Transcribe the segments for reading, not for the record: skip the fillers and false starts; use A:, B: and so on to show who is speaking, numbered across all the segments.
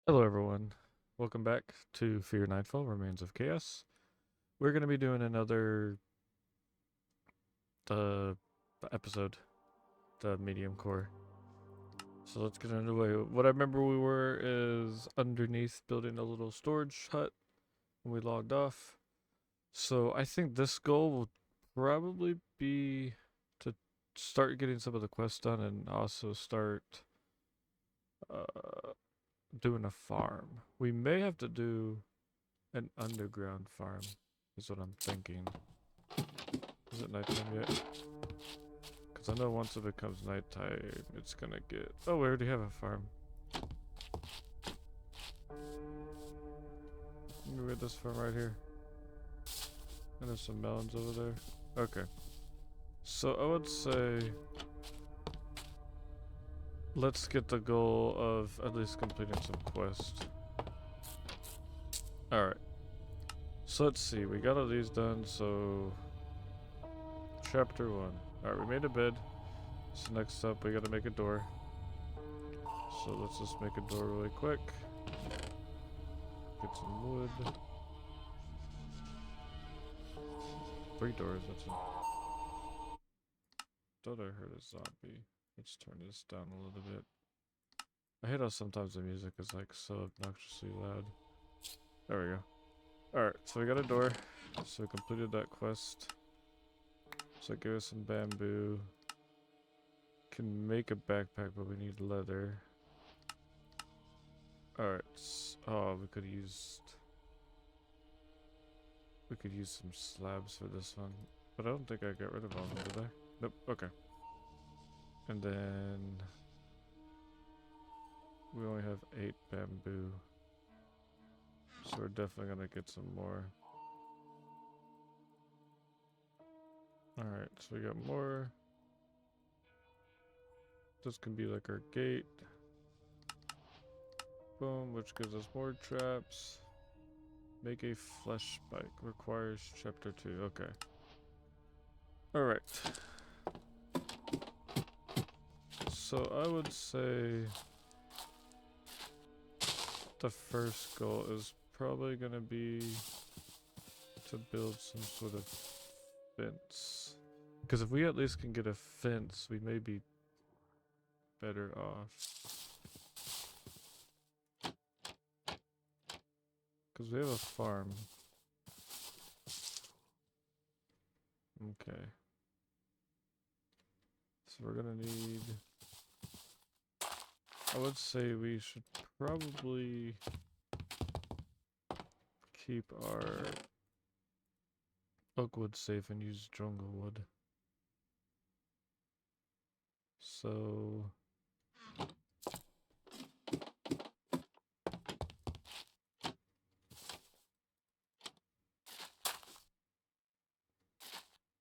A: Hello, everyone. Welcome back to Fear Nightfall, Remains of Chaos. We're going to be doing another uh, episode, the Medium Core. So let's get underway. What I remember we were is underneath building a little storage hut when we logged off. So I think this goal will probably be to start getting some of the quests done and also start uh, doing a farm. We may have to do an underground farm, is what I'm thinking. Is it nighttime yet? Because I know once it becomes nighttime, it's gonna get... Oh, we already have a farm. We have this farm right here. And there's some melons over there. Okay. So I would say... Let's get the goal of at least completing some quests. Alright. So let's see. We got all these done, so... Chapter 1. Alright, we made a bed. So next up, we gotta make a door. So let's just make a door really quick. Get some wood. 3 doors, that's it. Thought I heard a zombie. Let's turn this down a little bit. I hate how sometimes the music is like so obnoxiously loud. There we go. Alright, so we got a door. So we completed that quest. So give us some bamboo. Can make a backpack, but we need leather. Alright. Oh, we could use some slabs for this one. But I don't think I got rid of all of them, did I? Nope, okay. And then we only have 8 bamboo. So we're definitely gonna get some more. Alright, so we got more. This can be like our gate. Boom, which gives us more traps. Make a flesh spike. Requires chapter 2. Okay. Alright. So I would say the first goal is probably gonna be to build some sort of fence. Because if we at least can get a fence, we may be better off. Because we have a farm. Okay. So we're gonna need... I would say we should probably keep our oak wood safe and use jungle wood. So...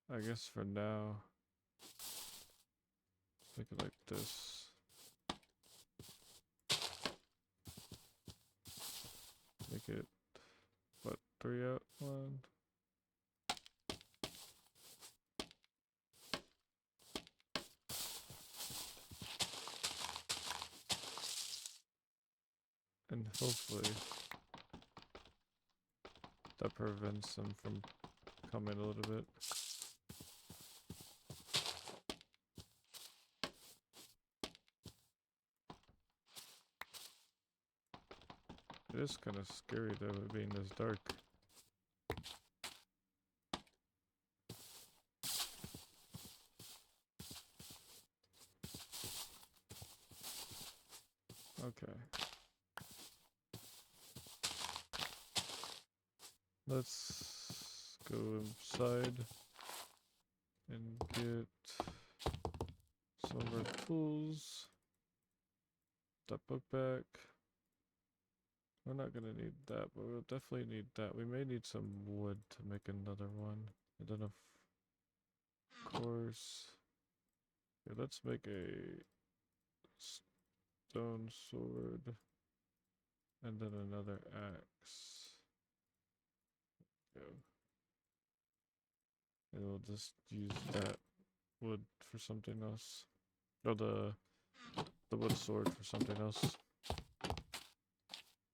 A: I guess for now, make it like this. Make it, what, 3 out? 1. And hopefully that prevents them from coming a little bit. It is kind of scary though, it being this dark. Okay. Let's go inside and get some of our tools. That book back. We're not gonna need that, but we'll definitely need that. We may need some wood to make another one. And then of course... Yeah, let's make a stone sword. And then another axe. Go. And we'll just use that wood for something else. Or the wood sword for something else.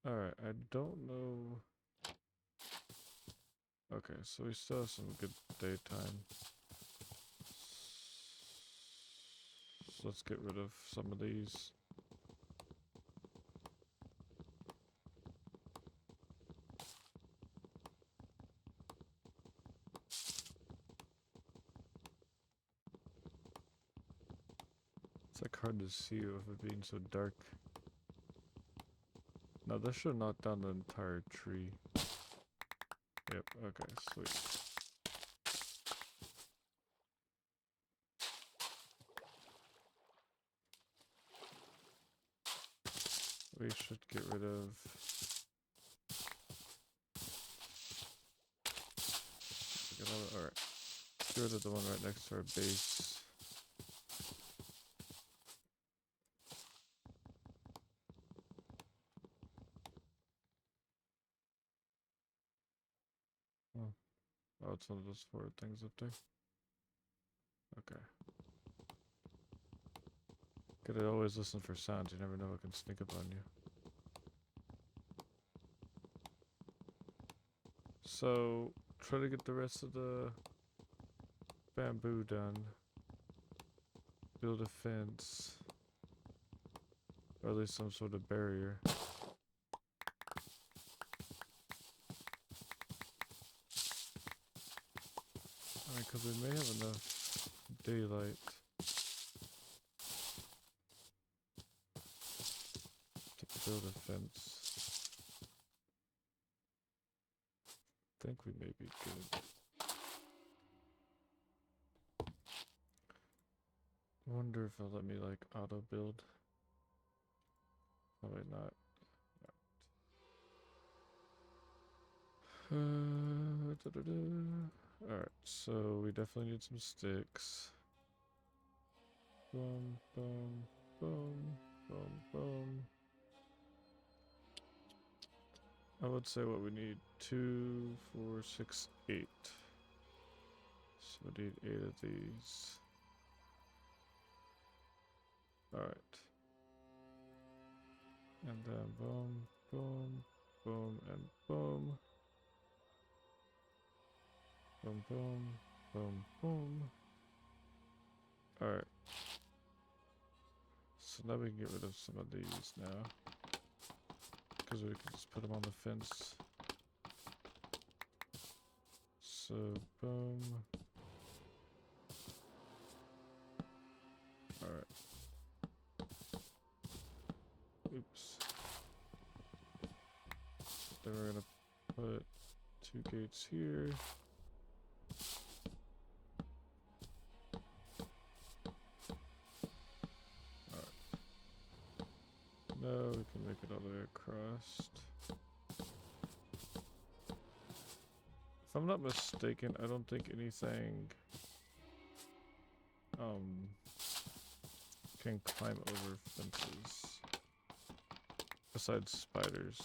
A: Alright, I don't know. Okay, so we still have some good daytime. So let's get rid of some of these. It's like hard to see with it being so dark. No, that should knock down the entire tree. Yep, okay, sweet. We should get rid of... Alright, get rid of the one right next to our base. Oh, it's one of those forward things up there. Okay. Gotta always listen for sounds, you never know what can sneak up on you. So, try to get the rest of the bamboo done. Build a fence. Or at least some sort of barrier. I mean, because we may have enough daylight to build a fence. I think we may be good. I wonder if it'll let me like auto build. Probably not. Alright, so we definitely need some sticks. Boom, boom, boom, boom, boom. I would say what we need 2, 4, 6, 8. So we need 8 of these. Alright. And then boom, boom, boom, and boom. Boom, boom, boom, boom. Alright. So now we can get rid of some of these now. Because we can just put them on the fence. So, boom. Alright. Oops. Then we're gonna put 2 gates here. No, we can make it all the way across. If I'm not mistaken, I don't think anything can climb over fences besides spiders.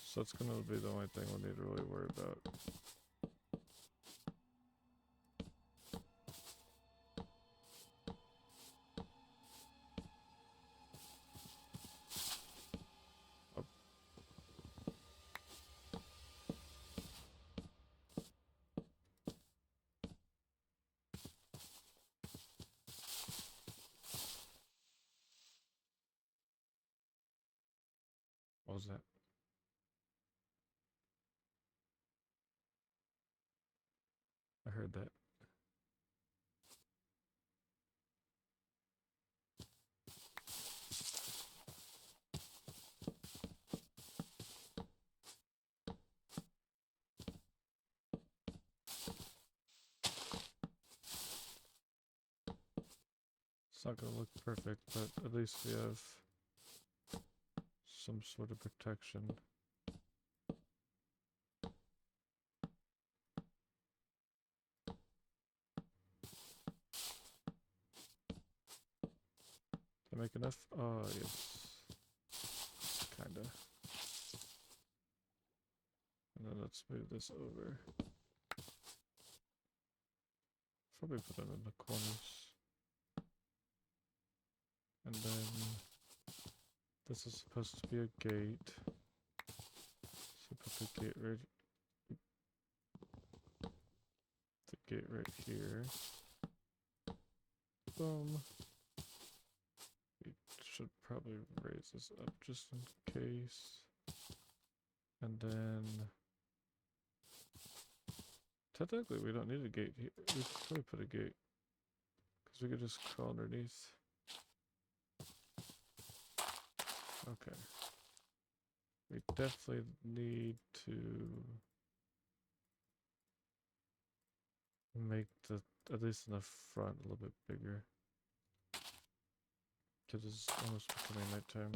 A: So that's gonna be the only thing we'll need to really worry about. What was that? I heard that. It's not gonna look perfect, but at least we have some sort of protection. Did I make enough? Yes. Kinda. And then let's move this over. Probably put it in the corners. And then this is supposed to be a gate. So put the gate right here. Boom. We should probably raise this up just in case. And then technically we don't need a gate here. We could probably put a gate because we could just crawl underneath. Okay. We definitely need to make the, at least in the front, a little bit bigger. Because it's almost becoming nighttime.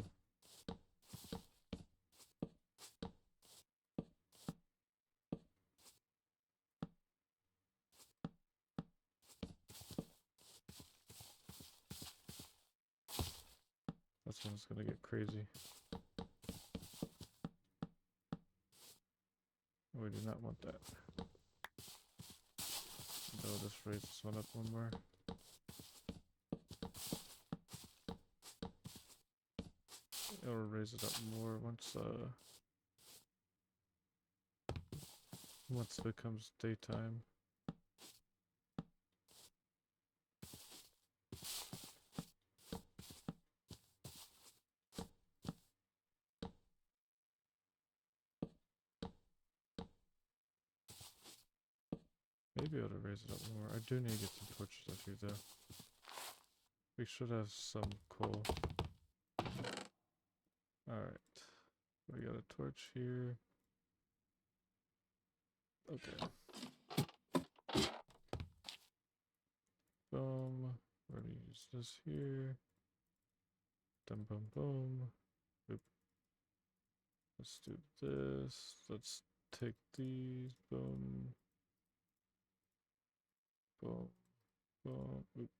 A: That's when it's gonna get crazy. We do not want that. No, just raise this one up one more. It'll raise it up more once it becomes daytime. Maybe I ought to raise it up more. I do need to get some torches up here though. We should have some coal. Alright. We got a torch here. Okay. Boom. We're gonna use this here. Dum boom boom. Oop. Let's do this. Let's take these. Boom. Boom. Boom. Oop.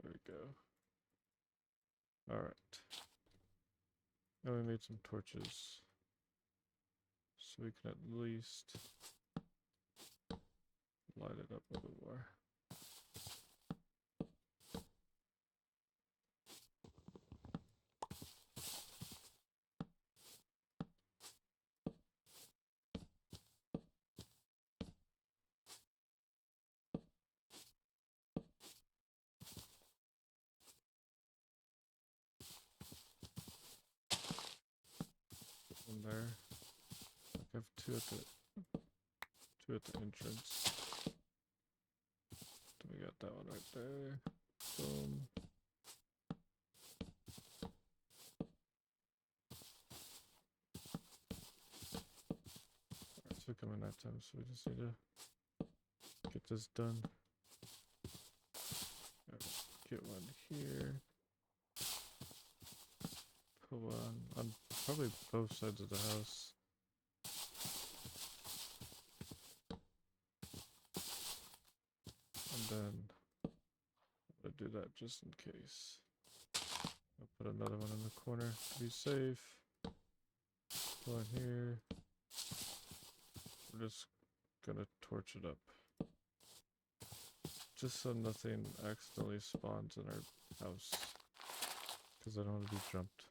A: There we go. Alright. Now we made some torches. So we can at least light it up a little more. One there. I have two at the entrance. Then we got that one right there. Boom. Alright, it's becoming nighttime, so we just need to get this done. Get one here. Put one on probably both sides of the house. And then I'll do that just in case. I'll put another one in the corner to be safe. One here. We're just gonna torch it up. Just so nothing accidentally spawns in our house. Because I don't want to be jumped.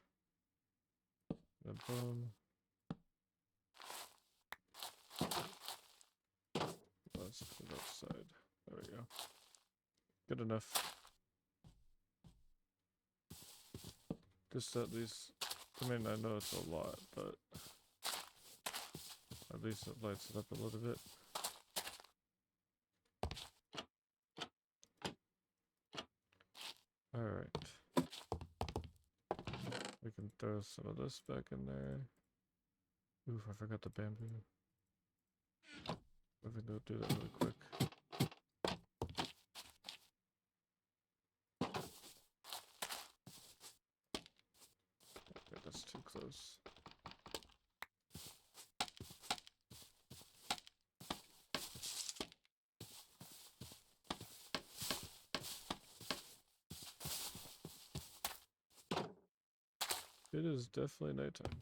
A: And boom. Let's put it outside. There we go. Good enough. Just at least, I mean, I know it's a lot, but at least it lights it up a little bit. Alright. We can throw some of this back in there. Oof, I forgot the bamboo. We can go do that really quick. Okay, that's too close. It is definitely nighttime.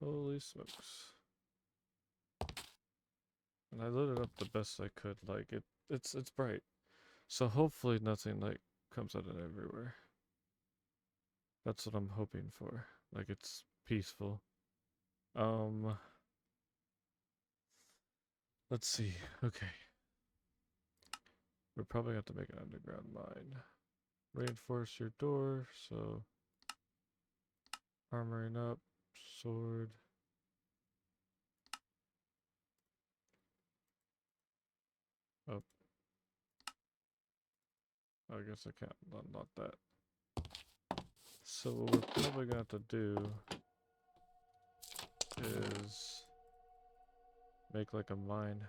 A: Holy smokes. And I lit it up the best I could. Like it's bright. So hopefully nothing like comes out of everywhere. That's what I'm hoping for. Like it's peaceful. Um let's see. Okay. We're probably have to make an underground mine. Reinforce your door, so armoring up, sword. Oh, I guess I can't unlock that. So what we're probably gonna have to do is make like a mine.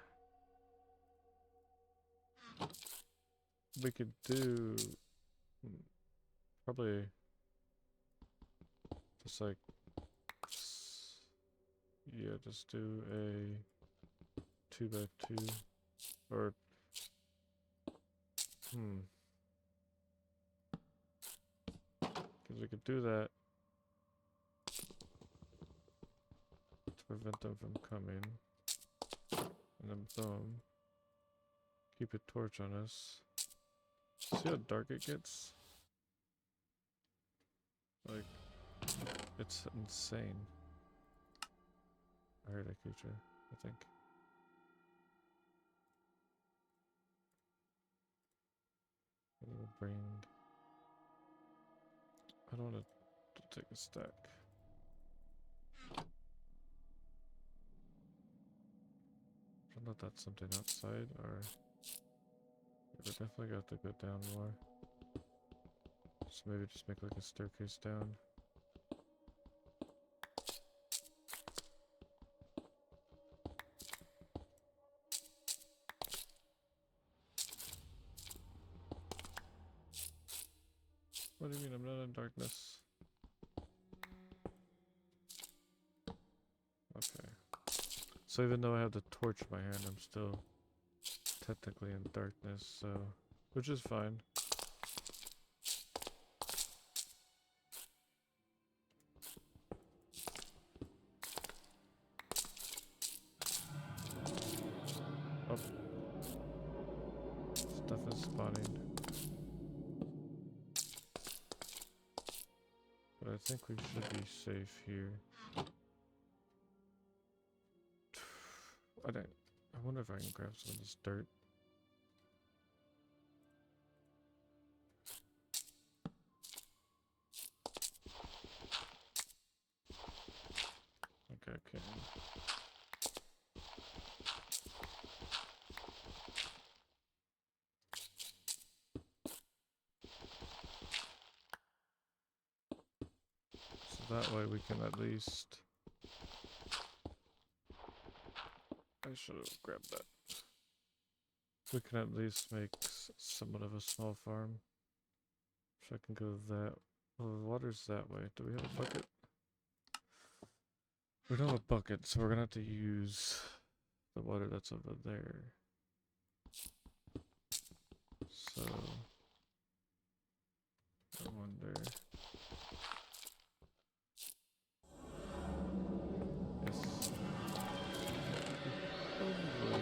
A: We could do probably just like yeah, just do a 2x2 or because we could do that to prevent them from coming, and then boom, keep a torch on us. See how dark it gets? Like, it's insane. I heard a creature, I think. We'll bring... I don't want to take a stack. I don't know if that's something outside, or... We definitely got to go down more. So maybe just make like a staircase down. What do you mean I'm not in darkness? Okay. So even though I have the torch in my hand, I'm still technically in darkness, so... Which is fine. Oh. Stuff is spawning. But I think we should be safe here. I wonder if I can grab some of this dirt. Okay, okay. So that way we can at least... I should have grabbed that. We can at least make somewhat of a small farm. So I can go that... Well, the water's that way. Do we have a bucket? We don't have a bucket, so we're gonna have to use the water that's over there. So... I wonder... Yes. Probably...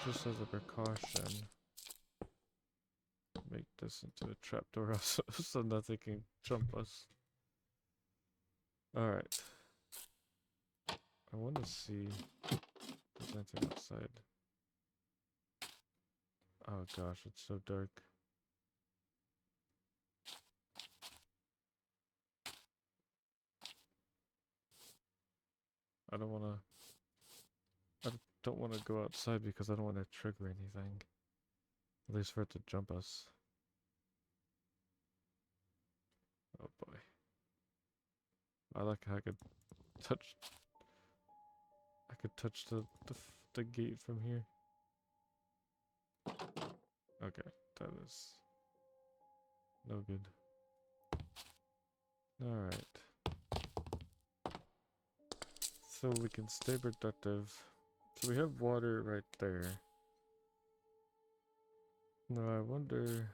A: Just as a precaution... Make this into a trapdoor also, so nothing can jump us. Alright. I want to see if there's anything outside. Oh gosh, it's so dark. I don't want to... I don't want to go outside because I don't want to trigger anything. At least for it to jump us. Oh boy. I like how I could touch... I could touch the gate from here. Okay, that is no good. Alright. So we can stay productive. So we have water right there. Now I wonder...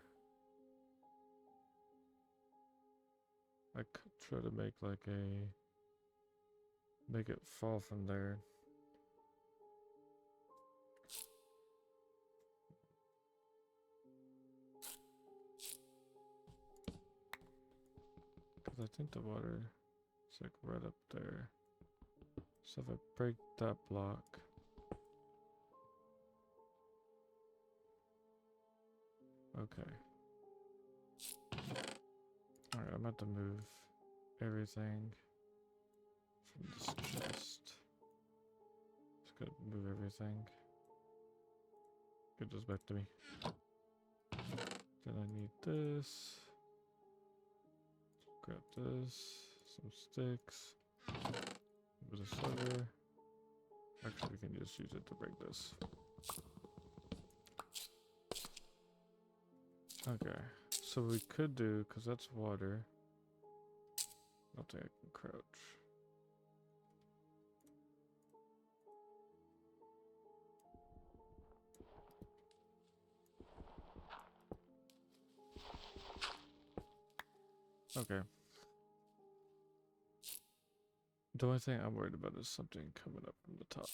A: I could try to make like a... Make it fall from there. I think the water is like right up there. So if I break that block. Okay. Alright, I'm about to move everything from this chest. Just gotta move everything. Get those back to me. Then I need this. Grab this. Some sticks. Move this over. Actually, we can just use it to break this. Okay. So we could do, because that's water. I don't think I can crouch. Okay. The only thing I'm worried about is something coming up from the top.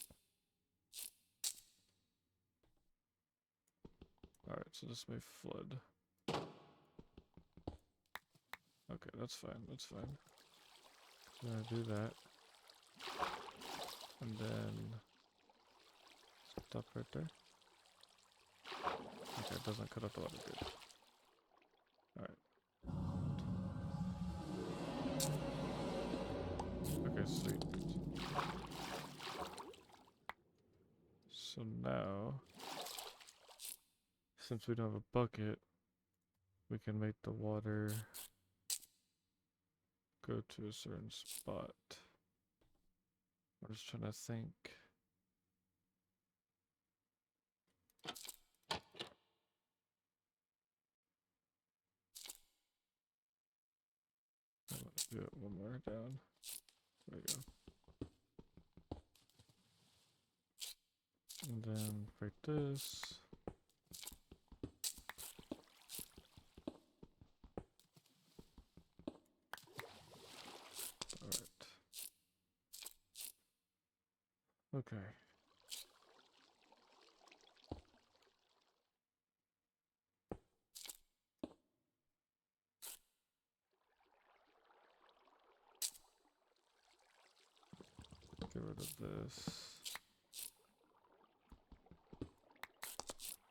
A: Alright, so this may flood. Okay, that's fine, that's fine. I'm gonna do that. And then stop right there. Okay, it doesn't cut out the water, good. Alright. Okay, sweet. So now, since we don't have a bucket, we can make the water go to a certain spot. I'm just trying to think. Let's do it one more down. There we go. And then break this. Alright. Okay. Get rid of this.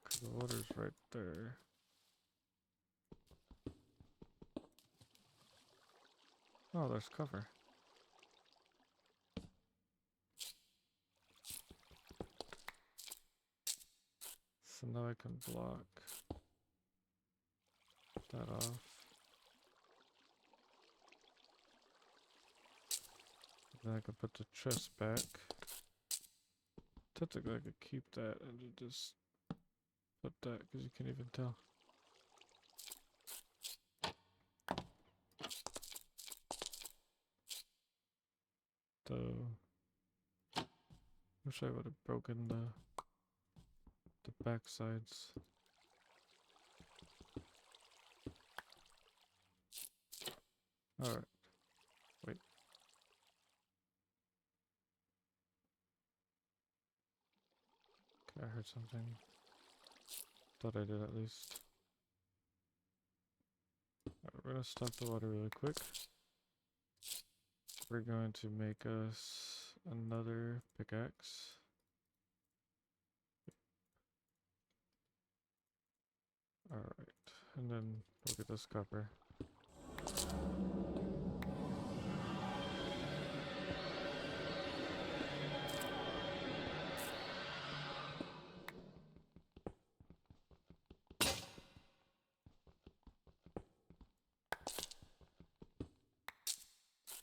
A: Because the water's right there. Oh, there's cover. So now I can block that off. Then I can put the chest back. Technically I could keep that and just put that because you can't even tell. Though, wish I would have broken the back sides. Alright. Wait. Okay, I heard something. Thought I did at least. Alright, we're gonna stop the water really quick. We're going to make us another pickaxe. Alright, and then we'll get this copper.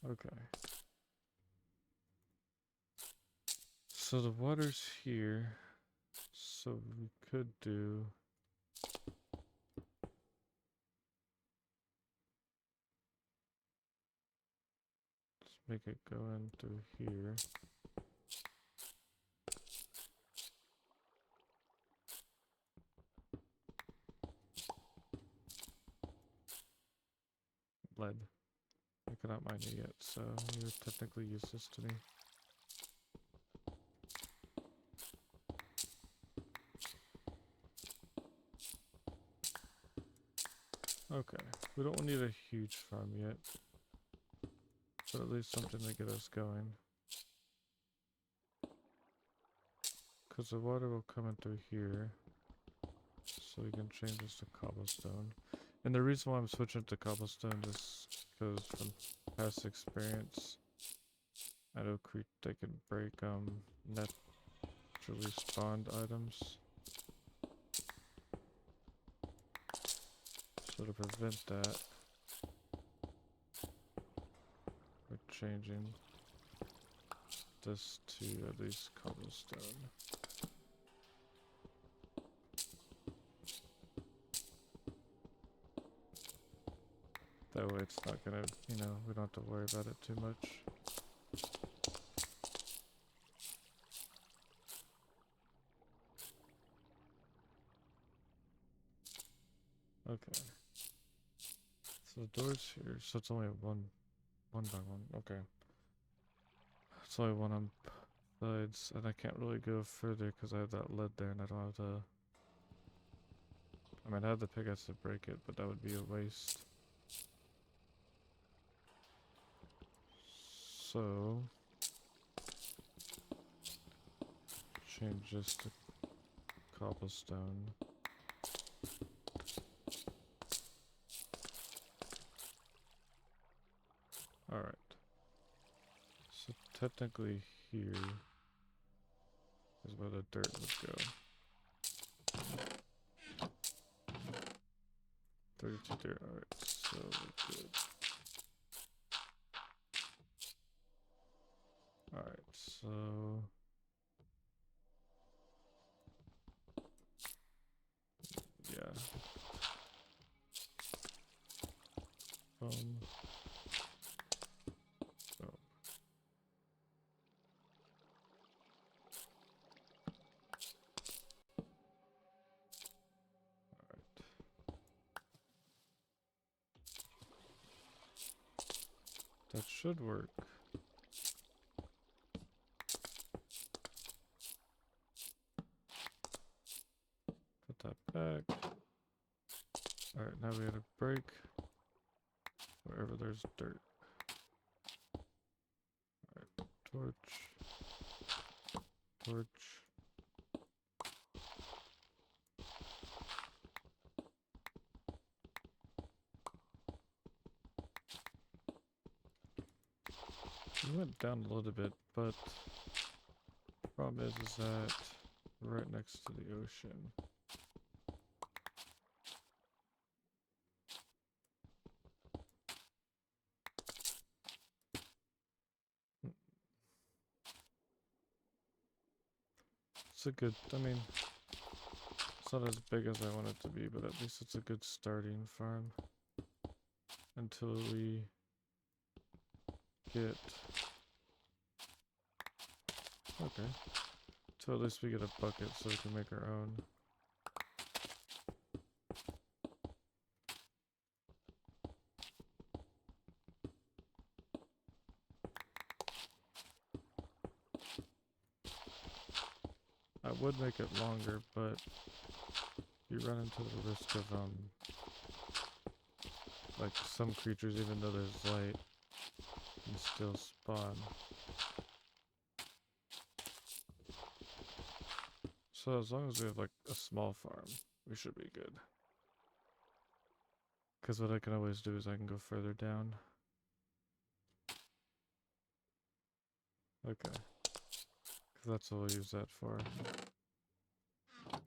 A: Okay. So the water's here. So we could do... Let's make it go in through here. Lead. I cannot mine it yet, so you're technically useless to me. Okay, we don't need a huge farm yet. but at least something to get us going. Because the water will come in through here. So we can change this to cobblestone. And the reason why I'm switching to cobblestone is because from past experience, I know they can break naturally spawned items. So to prevent that, we're changing this to at least cobblestone. That way it's not gonna, we don't have to worry about it too much. Okay. So the door's here, so it's only one by one. Okay. It's only one on sides, and I can't really go further because I have that lead there and I don't have the... I mean, I have the pickaxe to break it, but that would be a waste. So... change this to cobblestone. Alright. So technically here is where the dirt would go. 32 dirt, alright, so we're good. Alright, so... yeah. Boom. Boom. Alright. That should work. Put that back. Alright, now we gotta break wherever there's dirt. Alright, torch. Torch. We went down a little bit, but the problem is that we're right next to the ocean. It's a good, I mean, it's not as big as I want it to be, but at least it's a good starting farm. Until we get... okay. Until at least we get a bucket so we can make our own. I would make it longer, but you run into the risk of, like some creatures, even though there's light, can still spawn. So as long as we have like a small farm, we should be good. Because what I can always do is I can go further down. Okay. Because that's what we'll use that for.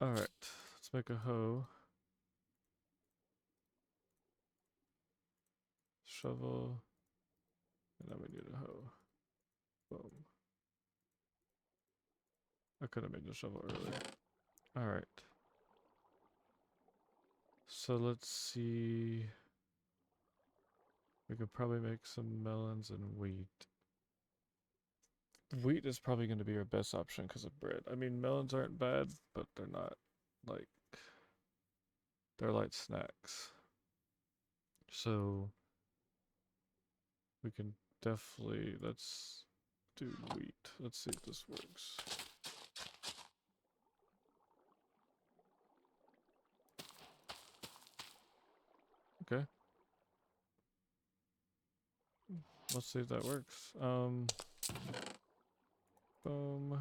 A: Alright, let's make a hoe. Shovel. And then we need a hoe. Boom. I could have made the shovel earlier. Alright. So let's see. We could probably make some melons and wheat. Wheat is probably going to be our best option because of bread. I mean, melons aren't bad, but they're not like... they're light snacks. So we can definitely... let's do wheat. Let's see if this works. Okay. let's see if that works. Boom.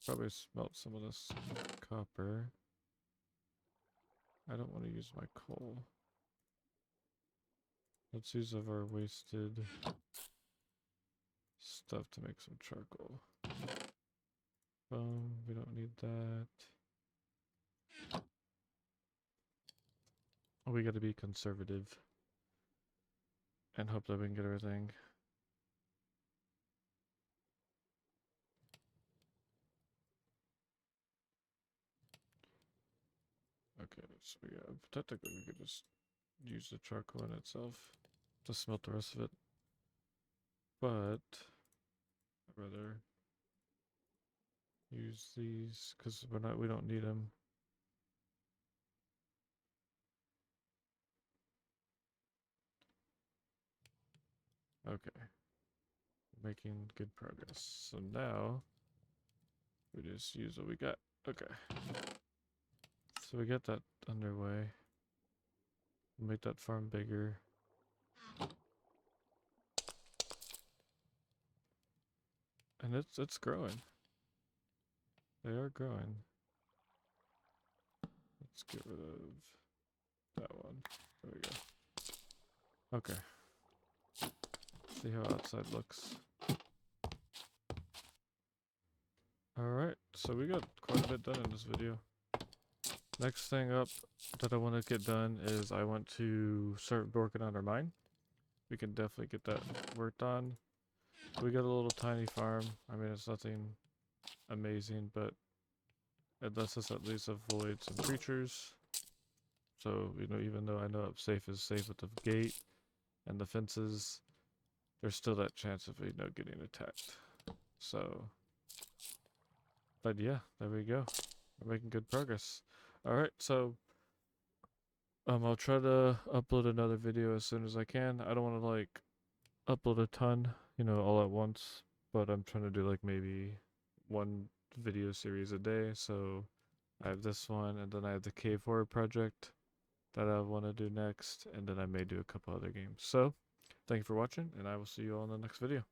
A: Probably smelt some of this copper. I don't want to use my coal. Let's use of our wasted stuff to make some charcoal. Boom, we don't need that. We gotta be conservative and hope that we can get everything. Okay, so yeah, technically we could just use the charcoal in itself to smelt the rest of it. But I'd rather use these because we don't need them. Okay, making good progress. So now we just use what we got. Okay, so we got that underway. Make that farm bigger. And it's growing. They are growing. Let's get rid of that one. There we go. Okay. See how outside looks. Alright, so we got quite a bit done in this video. Next thing up that I want to get done is I want to start working on our mine. We can definitely get that worked on. We got a little tiny farm. I mean, it's nothing amazing, but it lets us at least avoid some creatures. So, you know, even though I know safe is safe with the gate and the fences, there's still that chance of, you know, getting attacked. So, but yeah, there we go. We're making good progress. Alright, so I'll try to upload another video as soon as I can. I don't want to like upload a ton, you know, all at once, but I'm trying to do like maybe one video series a day. So I have this one, and then I have the cave horror project that I want to do next, and then I may do a couple other games. So thank you for watching, and I will see you all in the next video.